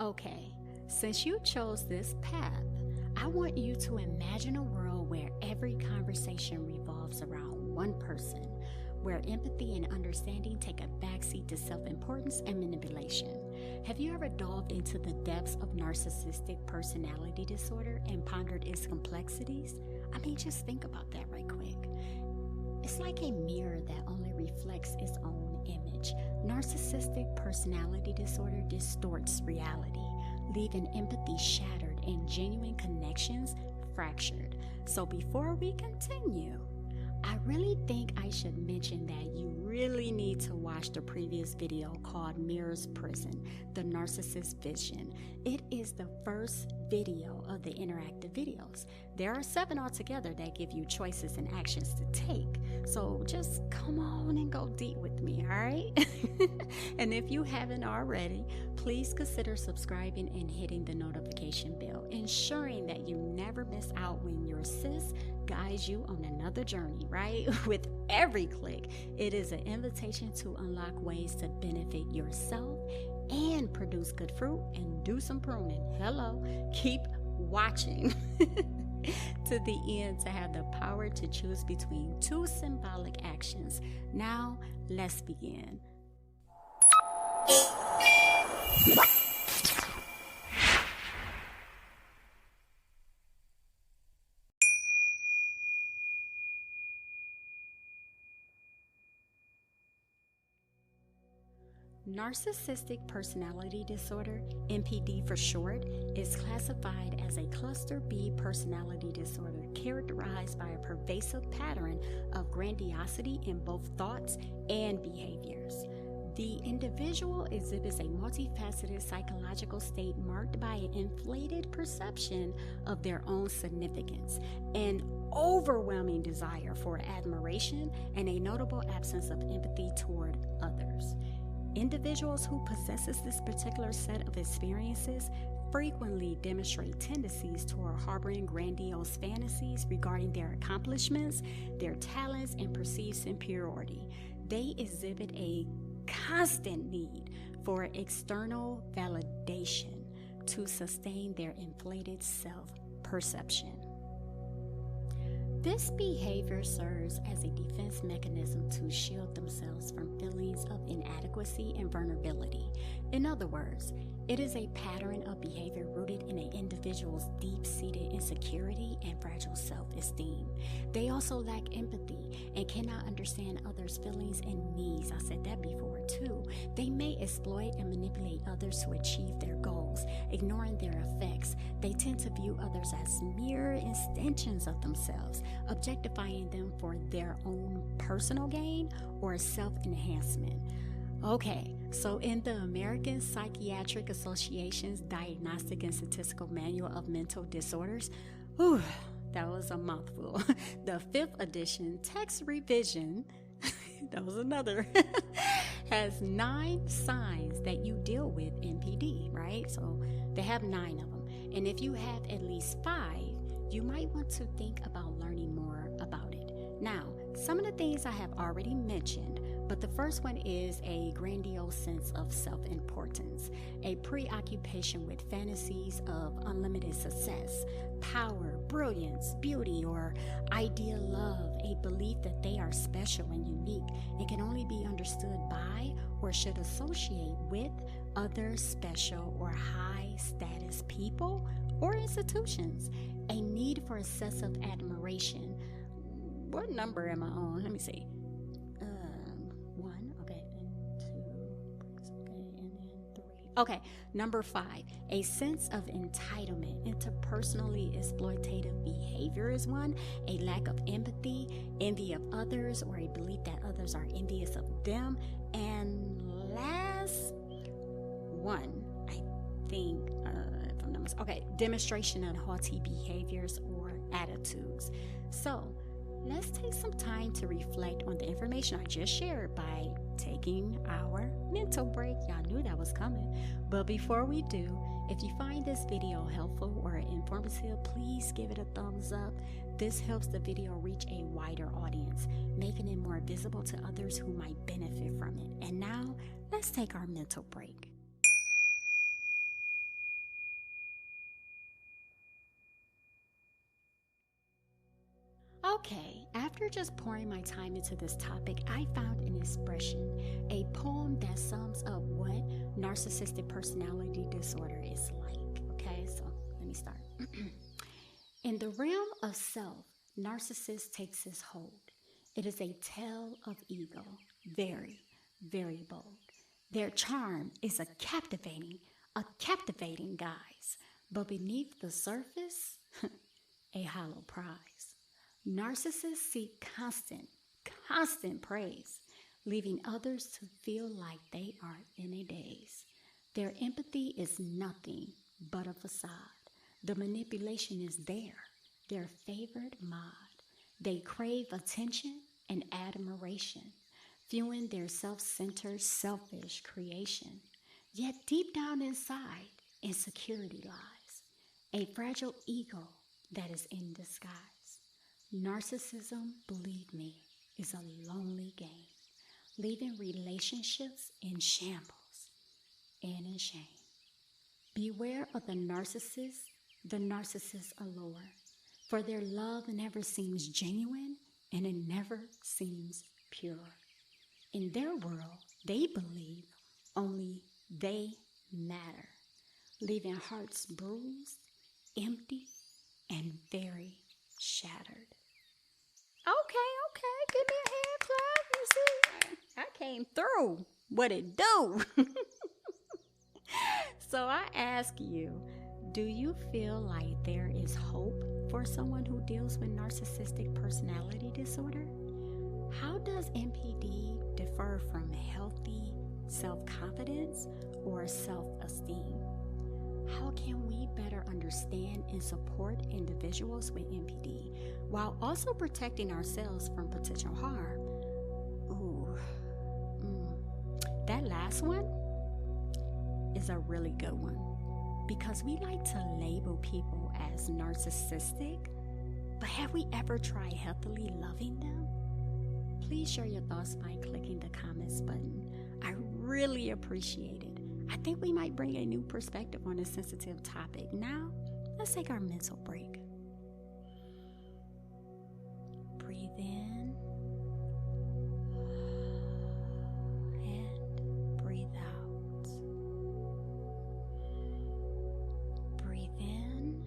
Okay, since you chose this path, I want you to imagine a world where every conversation revolves around one person, where empathy and understanding take a backseat to self-importance and manipulation. Have you ever delved into the depths of narcissistic personality disorder and pondered its complexities? I mean, just think about that right quick. It's like a mirror that only reflects its own image. Narcissistic personality disorder distorts reality, leaving empathy shattered and genuine connections fractured. So before we continue, I really think I should mention that you really need to watch the previous video called Mirror's Prison, the Narcissist Vision. It is the first video of the interactive videos. There are 7 altogether that give you choices and actions to take. So just come on and go deep with me, all right? And if you haven't already, please consider subscribing and hitting the notification bell, ensuring that you never miss out when your sis guides you on another journey, right? With every click, it is an invitation to unlock ways to benefit yourself and produce good fruit and do some pruning. Hello, keep watching to the end to have the power to choose between 2 symbolic actions. Now, let's begin. Narcissistic Personality Disorder, NPD for short, is classified as a cluster B personality disorder characterized by a pervasive pattern of grandiosity in both thoughts and behaviors. The individual exhibits a multifaceted psychological state marked by an inflated perception of their own significance, an overwhelming desire for admiration, and a notable absence of empathy toward others. Individuals who possesses this particular set of experiences frequently demonstrate tendencies toward harboring grandiose fantasies regarding their accomplishments, their talents, and perceived superiority. They exhibit a constant need for external validation to sustain their inflated self-perception. This behavior serves as a defense mechanism to shield themselves from feelings of inadequacy and vulnerability. In other words, it is a pattern of behavior rooted in an individual's deep-seated insecurity and fragile self-esteem. They also lack empathy and cannot understand others' feelings and needs. I said that before too. They may exploit and manipulate others to achieve their goals, ignoring their effects. They tend to view others as mere extensions of themselves, objectifying them for their own personal gain or self-enhancement. Okay, so in the American Psychiatric Association's Diagnostic and Statistical Manual of Mental Disorders, that was a mouthful. The 5th edition text revision, that was another, has 9 signs that you deal with NPD, right? So they have 9 of them. And if you have at least 5, you might want to think about learning more about it. Now, some of the things I have already mentioned, but the first one is a grandiose sense of self-importance, a preoccupation with fantasies of unlimited success, power, brilliance, beauty, or ideal love, a belief that they are special and unique and can only be understood by or should associate with other special or high-status people or institutions, a need for excessive admiration. What number am I on? Let me see. 1, okay, and 2, okay, and then 3. Okay, number 5, a sense of entitlement. Interpersonally exploitative behavior is one. A lack of empathy, envy of others, or a belief that others are envious of them. And last one, I think, if I'm not mistaken, okay, demonstration of haughty behaviors or attitudes. So, let's take some time to reflect on the information I just shared by taking our mental break. Y'all knew that was coming. But before we do, if you find this video helpful or informative, please give it a thumbs up. This helps the video reach a wider audience, making it more visible to others who might benefit from it. And now, let's take our mental break. Okay, after just pouring my time into this topic, I found an expression, a poem that sums up what narcissistic personality disorder is like. Okay, so let me start. In the realm of self, narcissist takes his hold. It is a tale of ego, very, very bold. Their charm is a captivating guise, but beneath the surface, a hollow prize. Narcissists seek constant praise, leaving others to feel like they are in a daze. Their empathy is nothing but a facade. The manipulation is their favored mod. They crave attention and admiration, fueling their self-centered, selfish creation. Yet deep down inside, insecurity lies, a fragile ego that is in disguise. Narcissism, believe me, is a lonely game, leaving relationships in shambles and in shame. Beware of the narcissist allure, for their love never seems genuine and it never seems pure. In their world, they believe only they matter, leaving hearts bruised, empty, and very shattered. Okay, give me a hand clap. You see, I came through. What it do? So I ask you, do you feel like there is hope for someone who deals with narcissistic personality disorder? How does NPD differ from healthy self-confidence or self-esteem? How can we better understand and support individuals with NPD while also protecting ourselves from potential harm? That last one is a really good one, because we like to label people as narcissistic, but have we ever tried healthily loving them? Please share your thoughts by clicking the comments button. I really appreciate it. I think we might bring a new perspective on a sensitive topic. Now, let's take our mental break. Breathe in and breathe out. Breathe in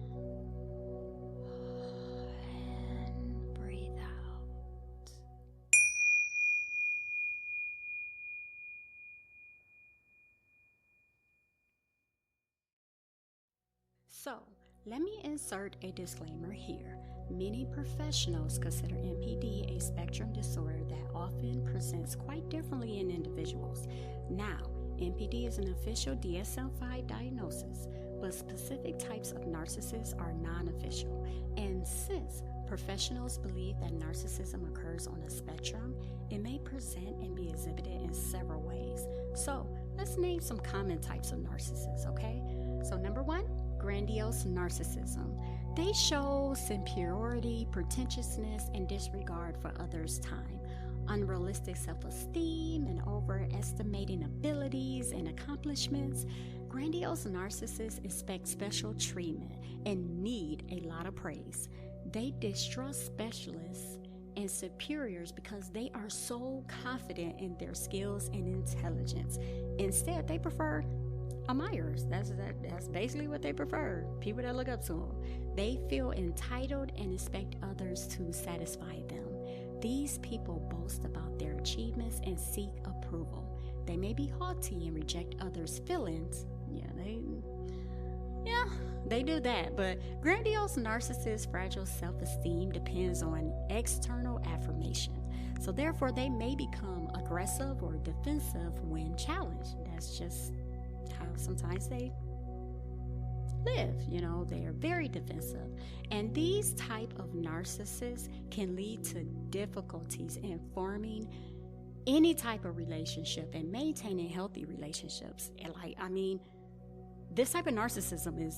and breathe out. So, let me insert a disclaimer here. Many professionals consider NPD a spectrum disorder that often presents quite differently in individuals. Now, NPD is an official DSM-5 diagnosis, but specific types of narcissists are non-official. And since professionals believe that narcissism occurs on a spectrum, it may present and be exhibited in several ways. So, let's name some common types of narcissists, okay? So, number one, grandiose narcissism. They show superiority, pretentiousness, and disregard for others' time, unrealistic self-esteem, and overestimating abilities and accomplishments. Grandiose narcissists expect special treatment and need a lot of praise. They distrust specialists and superiors because they are so confident in their skills and intelligence. Instead, they prefer admirers. That's basically what they prefer. People that look up to them. They feel entitled and expect others to satisfy them. These people boast about their achievements and seek approval. They may be haughty and reject others' feelings. They do that. But grandiose narcissists' fragile self-esteem depends on external affirmation. So therefore, they may become aggressive or defensive when challenged. That's just how sometimes they live. They are very defensive. And these type of narcissists can lead to difficulties in forming any type of relationship and maintaining healthy relationships. And this type of narcissism is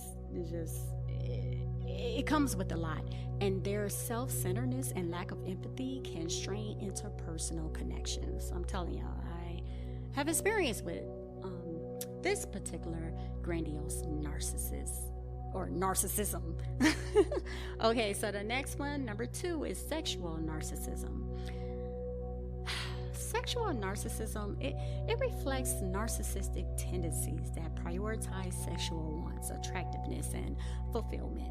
just, it comes with a lot. And their self-centeredness and lack of empathy can strain interpersonal connections. I'm telling y'all, I have experience with this particular grandiose narcissist. or narcissism. Okay, so the next one, number 2, is sexual narcissism. Sexual narcissism, it reflects narcissistic tendencies that prioritize sexual wants, attractiveness, and fulfillment.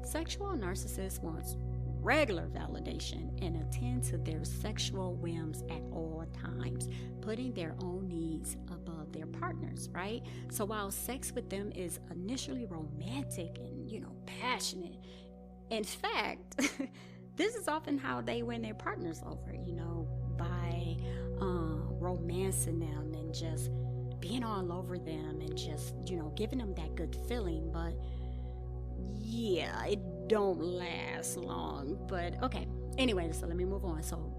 Sexual narcissists wants regular validation and attend to their sexual whims at all times, putting their own needs above their partners, right? So while sex with them is initially romantic and, passionate, in fact, this is often how they win their partners over, by romancing them and just being all over them and just, giving them that good feeling. But yeah, it don't last long. But okay, anyway, so let me move on. So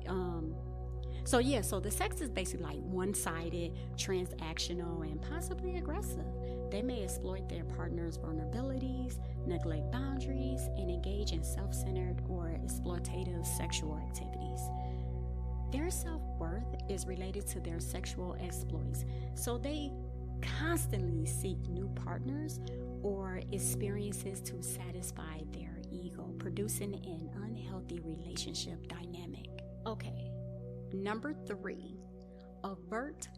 the sex is basically like one-sided, transactional, and possibly aggressive. They may exploit their partner's vulnerabilities, neglect boundaries, and engage in self-centered or exploitative sexual activities. Their self-worth is related to their sexual exploits, so they constantly seek new partners or experiences to satisfy their ego, producing an unhealthy relationship dynamic. Okay, number 3, overt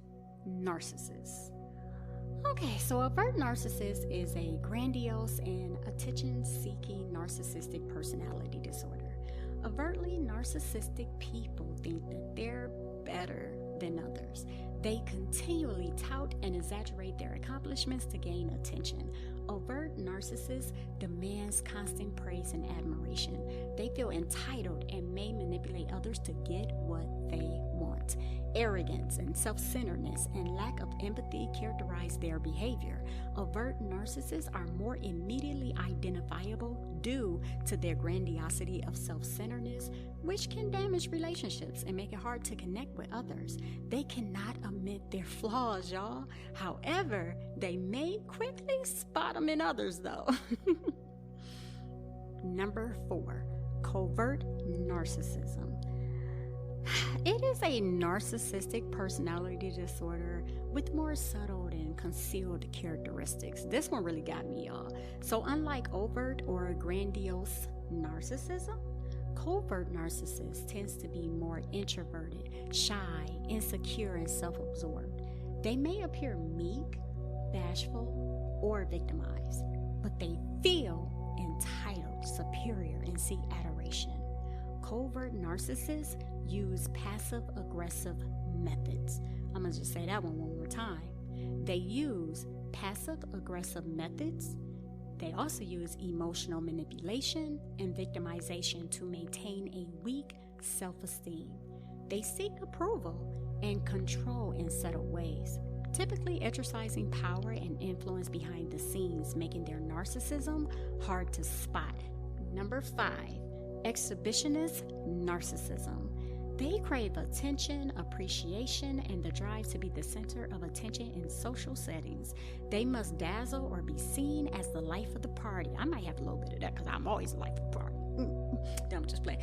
narcissist. Okay, so overt narcissist is a grandiose and attention-seeking narcissistic personality disorder. Overtly narcissistic people think that they're better than others. They continually tout and exaggerate their accomplishments to gain attention. Overt narcissists demands constant praise and admiration. They feel entitled and may manipulate others to get what they want. Arrogance and self-centeredness and lack of empathy characterize their behavior. Overt narcissists are more immediately identifiable due to their grandiosity of self-centeredness, which can damage relationships and make it hard to connect with others. They cannot admit their flaws, y'all. However, they may quickly spot them in others, though. Number 4, covert narcissism. It is a narcissistic personality disorder with more subtle and concealed characteristics. This one really got me, y'all. So unlike overt or grandiose narcissism, covert narcissist tends to be more introverted, shy, insecure, and self-absorbed. They may appear meek, bashful, or victimized, but they feel entitled, superior, and seek adoration. Covert narcissists use passive-aggressive methods. I'm going to just say that one more time. They use passive-aggressive methods. They also use emotional manipulation and victimization to maintain a weak self-esteem. They seek approval and control in subtle ways, typically exercising power and influence behind the scenes, making their narcissism hard to spot. Number 5, exhibitionist narcissism. They crave attention, appreciation, and the drive to be the center of attention in social settings. They must dazzle or be seen as the life of the party. I might have a little bit of that because I'm always the life of the party. I'm just playing.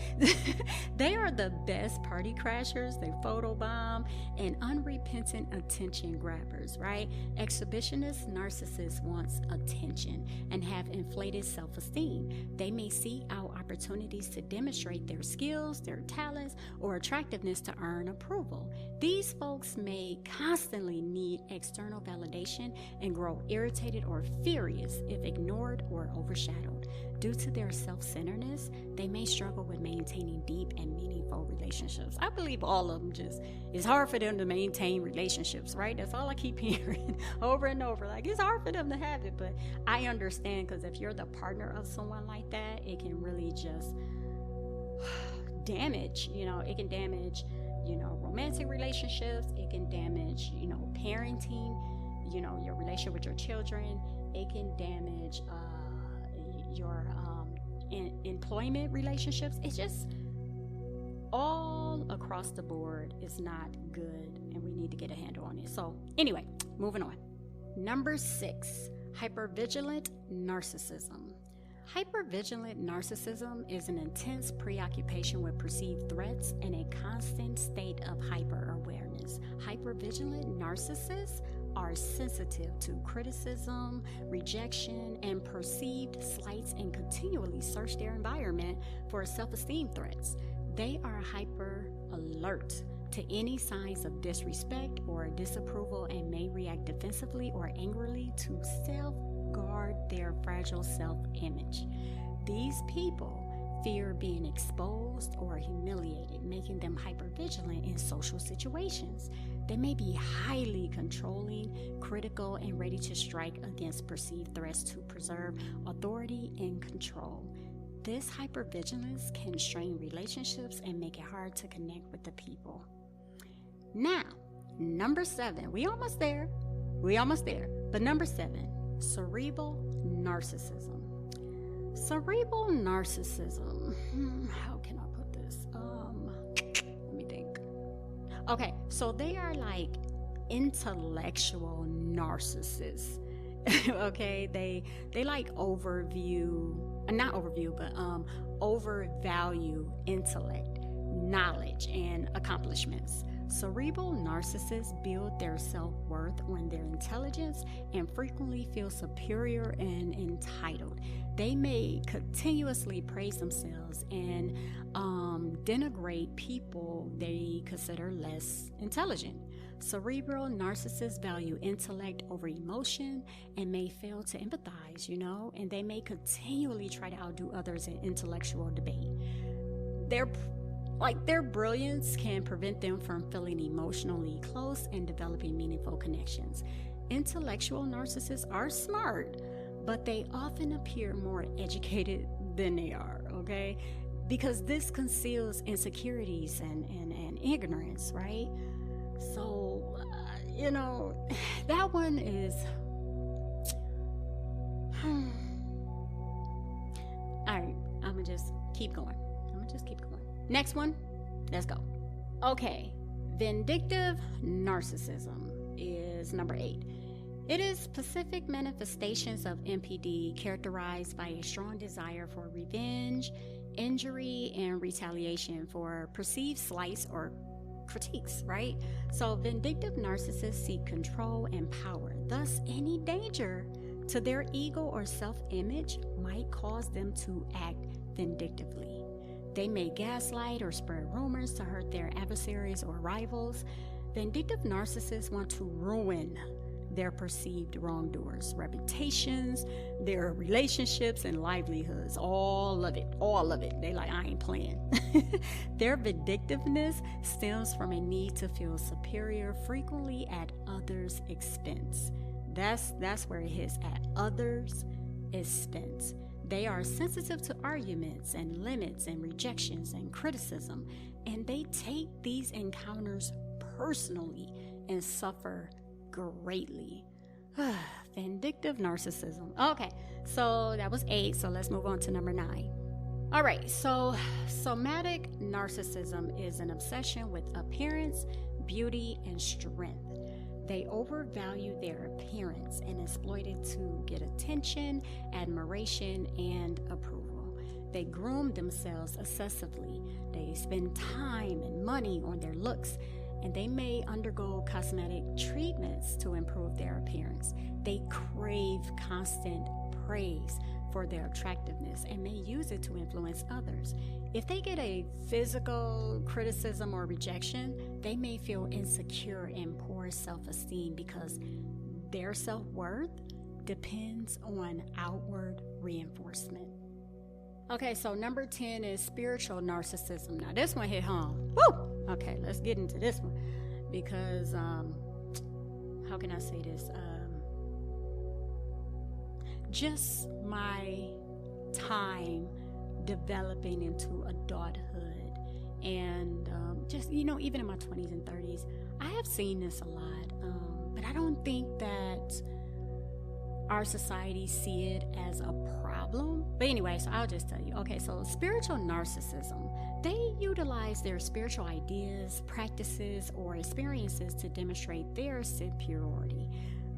They are the best party crashers. They photobomb and unrepentant attention grabbers, right? Exhibitionist narcissists wants attention and have inflated self-esteem. They may seek out opportunities to demonstrate their skills, their talents, or attractiveness to earn approval. These folks may constantly need external validation and grow irritated or furious if ignored or overshadowed. Due to their self-centeredness, they may struggle with maintaining deep and meaningful relationships. I believe all of them it's hard for them to maintain relationships, right? That's all I keep hearing over and over. Like, it's hard for them to have it, but I understand, because if you're the partner of someone like that, it can really just damage, it can damage, romantic relationships. It can damage, parenting, your relationship with your children. It can damage, your employment relationships. It's just all across the board is not good, and we need to get a handle on it. So anyway, moving on. Number 6, hypervigilant narcissism. Hypervigilant narcissism is an intense preoccupation with perceived threats and a constant state of hyper-awareness. Hypervigilant narcissists are sensitive to criticism, rejection, and perceived slights and continually search their environment for self-esteem threats. They are hyper alert to any signs of disrespect or disapproval and may react defensively or angrily to safeguard their fragile self-image. These people fear being exposed or humiliated, making them hypervigilant in social situations. They may be highly controlling, critical, and ready to strike against perceived threats to preserve authority and control. This hypervigilance can strain relationships and make it hard to connect with the people. Now, number 7. We almost there. But number 7, cerebral narcissism. Cerebral narcissism. How can I put this? Let me think. Okay, so they are like intellectual narcissists. Okay, they like overvalue intellect, knowledge, and accomplishments. Cerebral narcissists build their self-worth on their intelligence and frequently feel superior and entitled. They may continuously praise themselves and denigrate people they consider less intelligent. Cerebral narcissists value intellect over emotion and may fail to empathize, and they may continually try to outdo others in intellectual debate. Their brilliance can prevent them from feeling emotionally close and developing meaningful connections. Intellectual narcissists are smart, but they often appear more educated than they are, okay? Because this conceals insecurities and ignorance, right? So, that one is... All right, I'm going to just keep going. Next one, let's go. Okay, vindictive narcissism is number 8. It is specific manifestations of NPD characterized by a strong desire for revenge, injury, and retaliation for perceived slights or critiques, right? So vindictive narcissists seek control and power. Thus, any danger to their ego or self-image might cause them to act vindictively. They may gaslight or spread rumors to hurt their adversaries or rivals. Vindictive narcissists want to ruin their perceived wrongdoers' reputations, their relationships, and livelihoods. All of it. They like, I ain't playing. Their vindictiveness stems from a need to feel superior, frequently at others' expense. That's where it hits, at others' expense. They are sensitive to arguments and limits and rejections and criticism, and they take these encounters personally and suffer greatly. Vindictive narcissism. Okay, so that was 8, so let's move on to number 9. All right, so somatic narcissism is an obsession with appearance, beauty, and strength. They overvalue their appearance and exploit it to get attention, admiration, and approval. They groom themselves excessively. They spend time and money on their looks, and they may undergo cosmetic treatments to improve their appearance. They crave constant praise for their attractiveness and may use it to influence others. If they get a physical criticism or rejection, they may feel insecure and poor self-esteem because their self-worth depends on outward reinforcement. Okay, so number 10 is spiritual narcissism. Now this one hit home. Woo! Okay, let's get into this one because, how can I say this? Just my time developing into adulthood and just, even in my 20s and 30s, I have seen this a lot, but I don't think that our society see it as a problem. But anyway, so I'll just tell you. Okay, so spiritual narcissism, they utilize their spiritual ideas, practices, or experiences to demonstrate their superiority,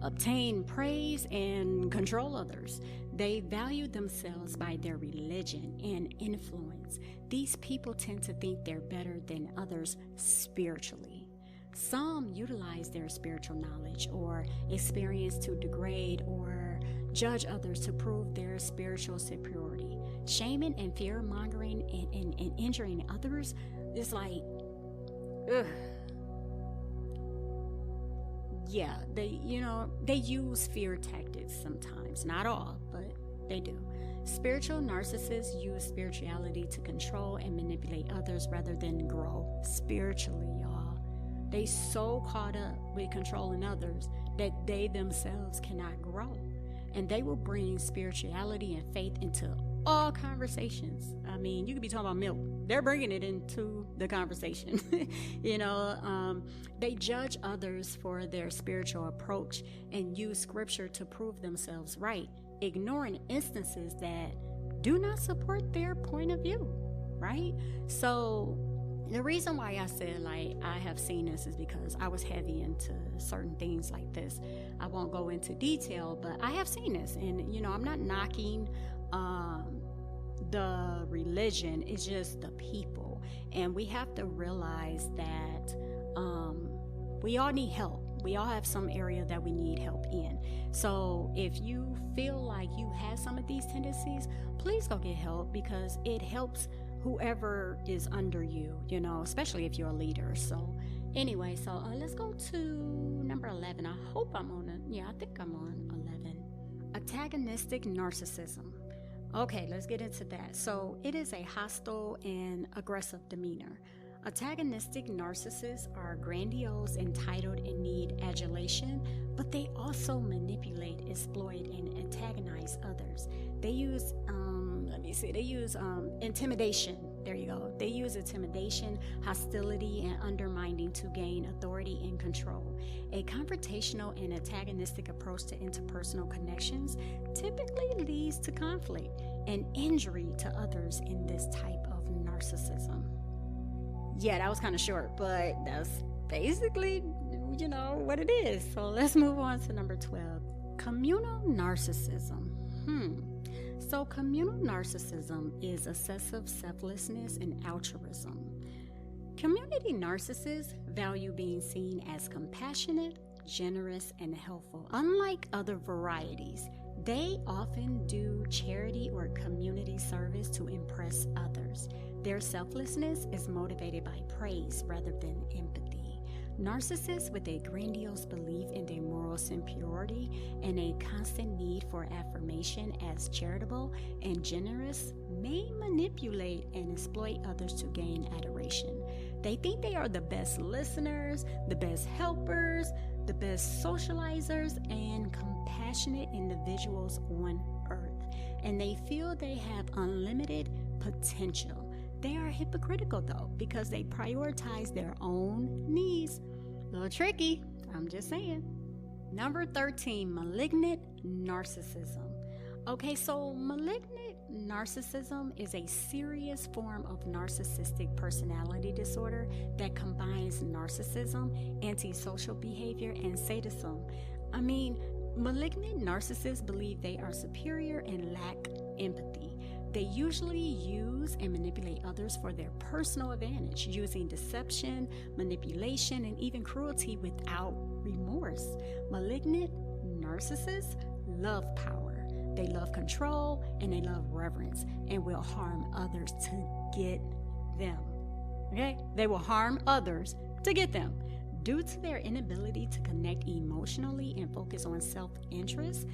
obtain praise, and control others. They value themselves by their religion and influence. These people tend to think they're better than others spiritually. Some utilize their spiritual knowledge or experience to degrade or judge others to prove their spiritual superiority. Shaming and fear-mongering and injuring others is like, ugh. Yeah, they use fear tactics sometimes. Not all, but they do. Spiritual narcissists use spirituality to control and manipulate others rather than grow spiritually, y'all. They so caught up with controlling others that they themselves cannot grow. And they will bring spirituality and faith into all conversations. I mean, you could be talking about milk. They're bringing it into the conversation. They judge others for their spiritual approach and use scripture to prove themselves right, ignoring instances that do not support their point of view, right? So the reason why I said like I have seen this is because I was heavy into certain things like this. I won't go into detail, but I have seen this, and I'm not knocking the religion. It's just the people, and we have to realize that we all need help. We all have some area that we need help in. So if you feel like you have some of these tendencies, please go get help, because it helps whoever is under you, especially if you're a leader. So anyway, let's go to number 11. I hope I'm on it. Yeah, I think I'm on 11. Antagonistic narcissism. Okay, let's get into that. So it is a hostile and aggressive demeanor. Antagonistic narcissists are grandiose, entitled, and need adulation, but they also manipulate, exploit, and antagonize others. They use, intimidation. There you go. They use intimidation, hostility, and undermining to gain authority and control. A confrontational and antagonistic approach to interpersonal connections typically leads to conflict and injury to others in this type of narcissism. Yeah, that was kind of short, but that's basically, what it is. So let's move on to number 12. Communal narcissism. So communal narcissism is excessive selflessness and altruism. Community narcissists value being seen as compassionate, generous, and helpful. Unlike other varieties, they often do charity or community service to impress others. Their selflessness is motivated by praise rather than empathy. Narcissists with a grandiose belief in their moral superiority and a constant need for affirmation as charitable and generous may manipulate and exploit others to gain adoration. They think they are the best listeners, the best helpers, the best socializers, and compassionate individuals on earth, and they feel they have unlimited potential. They are hypocritical though, because they prioritize their own needs. A little tricky, I'm just saying. Number 13, malignant narcissism. Okay, so malignant narcissism is a serious form of narcissistic personality disorder that combines narcissism, antisocial behavior, and sadism. Malignant narcissists believe they are superior and lack empathy. They usually use and manipulate others for their personal advantage, using deception, manipulation, and even cruelty without remorse. Malignant narcissists love power, they love control, and they love reverence, and will harm others to get them. Okay? They will harm others to get them. Due to their inability to connect emotionally and focus on self-interest,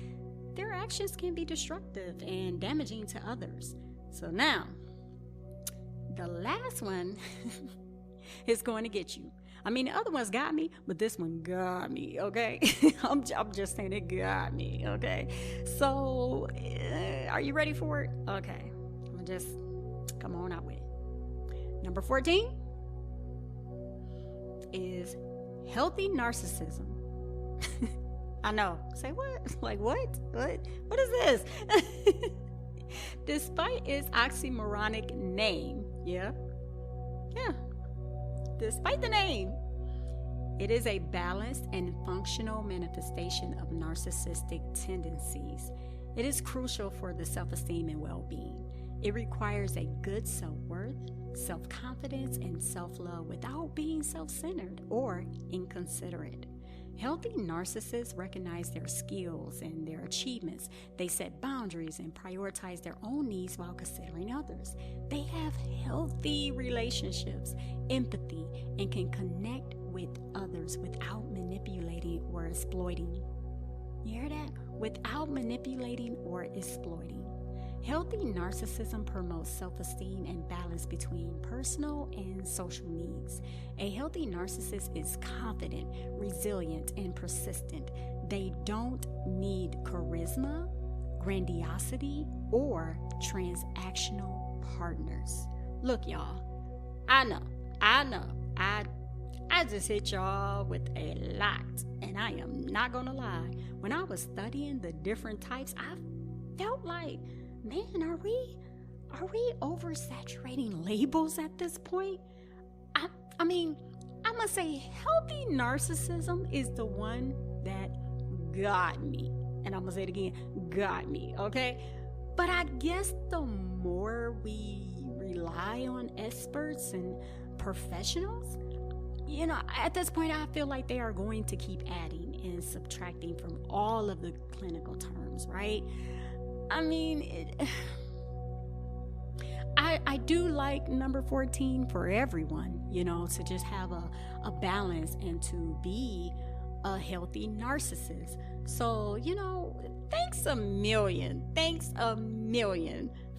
their actions can be destructive and damaging to others. So now, the last one is going to get you. The other ones got me, but this one got me, okay? I'm just saying it got me, okay? So, are you ready for it? Okay, I'm gonna just come on out with it. Number 14 is healthy narcissism. I know. Say what? Like what? What is this? Despite its oxymoronic name, despite the name, it is a balanced and functional manifestation of narcissistic tendencies. It is crucial for the self-esteem and well-being. It requires a good self-worth, self-confidence, and self-love without being self-centered or inconsiderate. Healthy narcissists recognize their skills and their achievements. They set boundaries and prioritize their own needs while considering others. They have healthy relationships, empathy, and can connect with others without manipulating or exploiting. You hear that? Without manipulating or exploiting. Healthy narcissism promotes self-esteem and balance between personal and social needs. A healthy narcissist is confident, resilient, and persistent. They don't need charisma, grandiosity, or transactional partners. Look, y'all, I know, I just hit y'all with a lot, and I am not gonna lie. When I was studying the different types, I felt like, man, are we oversaturating labels at this point? I mean, I must say healthy narcissism is the one that got me. And I'm going to say it again, got me, okay? But I guess the more we rely on experts and professionals, at this point, I feel like they are going to keep adding and subtracting from all of the clinical terms, right? I mean, I do like number 14 for everyone, to just have a balance and to be a healthy narcissist. So, thanks a million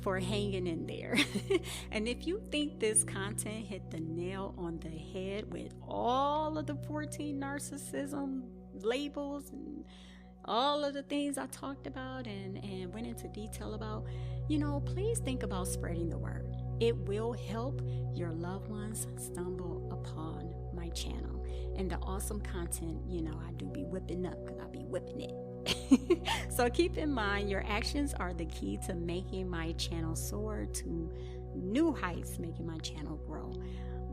for hanging in there. And if you think this content hit the nail on the head with all of the 14 narcissism labels and all of the things I talked about and went into detail about, please think about spreading the word. It will help your loved ones stumble upon my channel. And the awesome content, I do be whipping up because I be whipping it. So keep in mind, your actions are the key to making my channel soar to new heights, making my channel grow.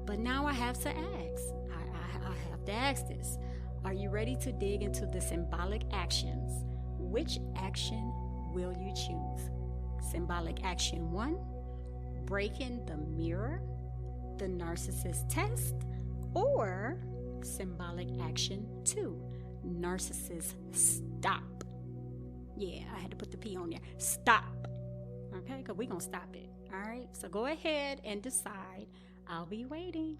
But now I have to ask. I have to ask this. Are you ready to dig into the symbolic actions? Which action will you choose? Symbolic action 1, breaking the mirror, the narcissist test, or symbolic action 2, narcissist stop. Yeah, I had to put the P on there. Stop. Okay, because we're going to stop it. All right, so go ahead and decide. I'll be waiting.